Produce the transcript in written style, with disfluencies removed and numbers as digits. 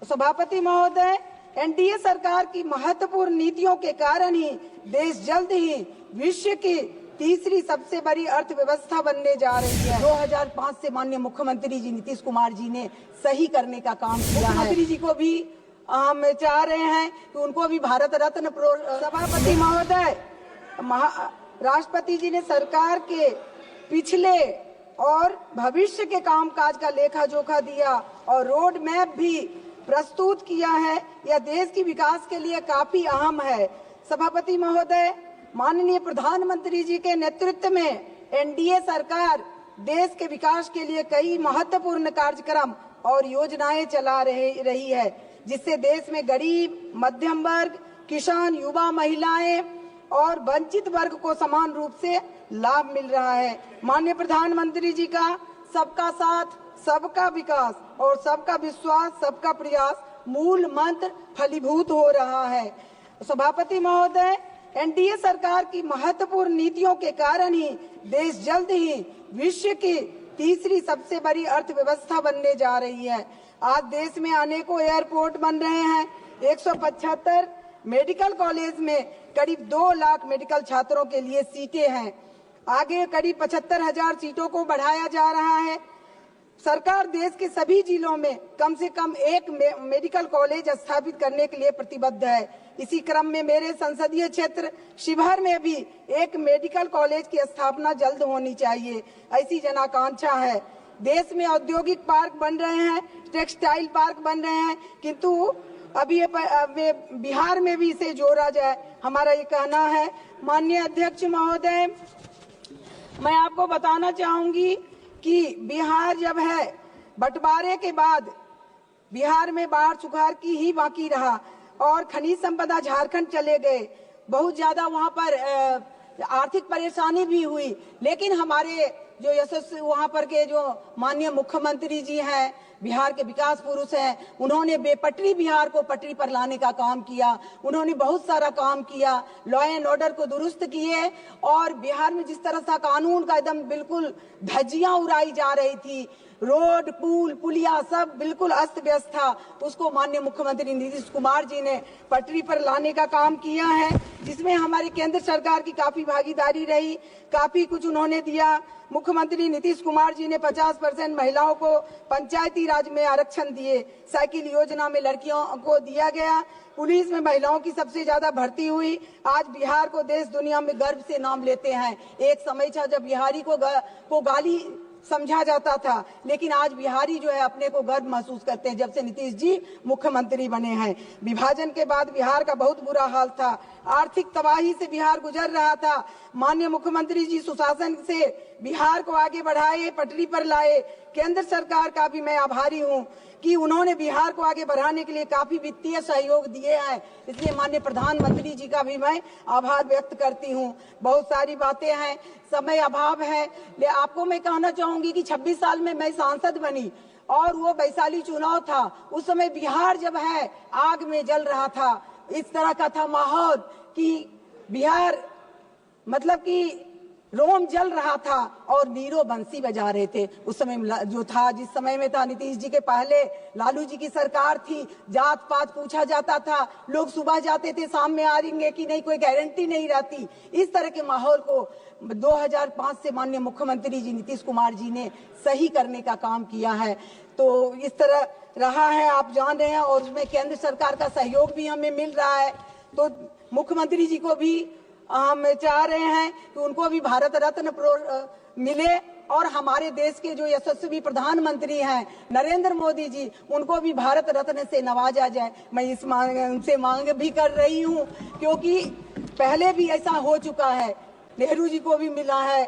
सभापति महोदय, एनडीए सरकार की महत्वपूर्ण नीतियों के कारण ही देश जल्द ही विश्व की तीसरी सबसे बड़ी अर्थव्यवस्था बनने जा रही है। 2005 से माननीय मुख्यमंत्री जी नीतीश कुमार जी ने सही करने का काम किया है। मुख्यमंत्री जी को भी हम चाह रहे हैं कि उनको भी भारत रत्न। सभापति महोदय, राष्ट्रपति जी ने सरकार के पिछले और भविष्य के कामकाज का लेखा जोखा दिया और रोड मैप भी प्रस्तुत किया है। यह देश की विकास के लिए काफी अहम है। सभापति महोदय, माननीय प्रधानमंत्री जी के नेतृत्व में एनडीए सरकार देश के विकास के लिए कई महत्वपूर्ण कार्यक्रम और योजनाएं चला रही है, जिससे देश में गरीब, मध्यम वर्ग, किसान, युवा, महिलाएं और वंचित वर्ग को समान रूप से लाभ मिल रहा है। माननीय प्रधानमंत्री जी का सबका साथ, सबका विकास और सबका विश्वास, सबका प्रयास मूल मंत्र फलीभूत हो रहा है। सभापति महोदय, एनडीए सरकार की महत्वपूर्ण नीतियों के कारण ही देश जल्द ही विश्व की तीसरी सबसे बड़ी अर्थव्यवस्था बनने जा रही है। आज देश में अनेकों एयरपोर्ट बन रहे हैं। 175 मेडिकल कॉलेज में करीब 2 लाख मेडिकल छात्रों के लिए सीटें हैं। आगे करीब 75,000 सीटों को बढ़ाया जा रहा है। सरकार देश के सभी जिलों में कम से कम एक मेडिकल कॉलेज स्थापित करने के लिए प्रतिबद्ध है। इसी क्रम में मेरे संसदीय क्षेत्र शिवहर में भी एक मेडिकल कॉलेज की स्थापना जल्द होनी चाहिए, ऐसी जनाकांक्षा है। देश में औद्योगिक पार्क बन रहे हैं, टेक्सटाइल पार्क बन रहे हैं, किंतु अभी बिहार में भी इसे जोड़ा जाए, हमारा ये कहना है। माननीय अध्यक्ष महोदय, मैं आपको बताना चाहूंगी कि बिहार जब है, बंटवारे के बाद बिहार में बाढ़ सुखाड़ की ही बाकी रहा और खनिज संपदा झारखंड चले गए। बहुत ज्यादा वहां पर आर्थिक परेशानी भी हुई, लेकिन हमारे जो यशस्वी वहां पर के जो माननीय मुख्यमंत्री जी हैं, बिहार के विकास पुरुष हैं, उन्होंने बेपटरी बिहार को पटरी पर लाने का काम किया। उन्होंने बहुत सारा काम किया, लॉ एंड ऑर्डर को दुरुस्त किए और बिहार में जिस तरह से कानून का एकदम बिल्कुल धज्जियां उड़ाई जा रही थी, रोड, पुल, पुलिया सब बिल्कुल अस्त व्यस्त था, उसको माननीय मुख्यमंत्री नीतीश कुमार जी ने पटरी पर लाने का काम किया है, जिसमें हमारी केंद्र सरकार की काफी भागीदारी रही, काफी कुछ उन्होंने दिया। मुख्यमंत्री नीतीश कुमार जी ने 50% महिलाओं को पंचायती राज में आरक्षण दिए। साइकिल योजना में लड़कियों को दिया गया। पुलिस में महिलाओं की सबसे ज्यादा भर्ती हुई। आज बिहार को देश दुनिया में गर्व से नाम लेते हैं। एक समय था जब बिहारी को गाली समझा जाता था, लेकिन आज बिहारी जो है अपने को गर्व महसूस करते हैं जब से नीतीश जी मुख्यमंत्री बने हैं। विभाजन के बाद बिहार का बहुत बुरा हाल था, आर्थिक तबाही से बिहार गुजर रहा था। माननीय मुख्यमंत्री जी सुशासन से बिहार को आगे बढ़ाए, पटरी पर लाए। केंद्र सरकार का भी मैं आभारी हूँ कि उन्होंने बिहार को आगे बढ़ाने के लिए काफी वित्तीय सहयोग दिए हैं, इसलिए माननीय प्रधानमंत्री जी का भी मैं आभार व्यक्त करती हूँ। बहुत सारी बातें हैं, समय अभाव है, ले आपको मैं कहना चाहूंगी कि 26 साल में मैं सांसद बनी और वो वैशाली चुनाव था। उस समय बिहार जब है आग में जल रहा था, इस तरह का था माहौल कि बिहार मतलब कि रोम जल रहा था और नीरो बंसी बजा रहे थे। उस समय जो था, जिस समय में था नीतीश जी के पहले लालू जी की सरकार थी, जात पात पूछा जाता था, लोग सुबह जाते थे शाम में आएंगे कि नहीं, कोई गारंटी नहीं रहती। इस तरह के माहौल को 2005 से माननीय मुख्यमंत्री जी नीतीश कुमार जी ने सही करने का काम किया है। तो इस तरह रहा है, आप जान रहे हैं, और उसमें केंद्र सरकार का सहयोग भी हमें मिल रहा है। तो मुख्यमंत्री जी को भी हम चाह रहे हैं कि उनको भी भारत रत्न मिले और हमारे देश के जो यशस्वी प्रधानमंत्री हैं नरेंद्र मोदी जी, उनको भी भारत रत्न से नवाजा जाए। मैं इस उनसे मांग भी कर रही हूं, क्योंकि पहले भी ऐसा हो चुका है, नेहरू जी को भी मिला है।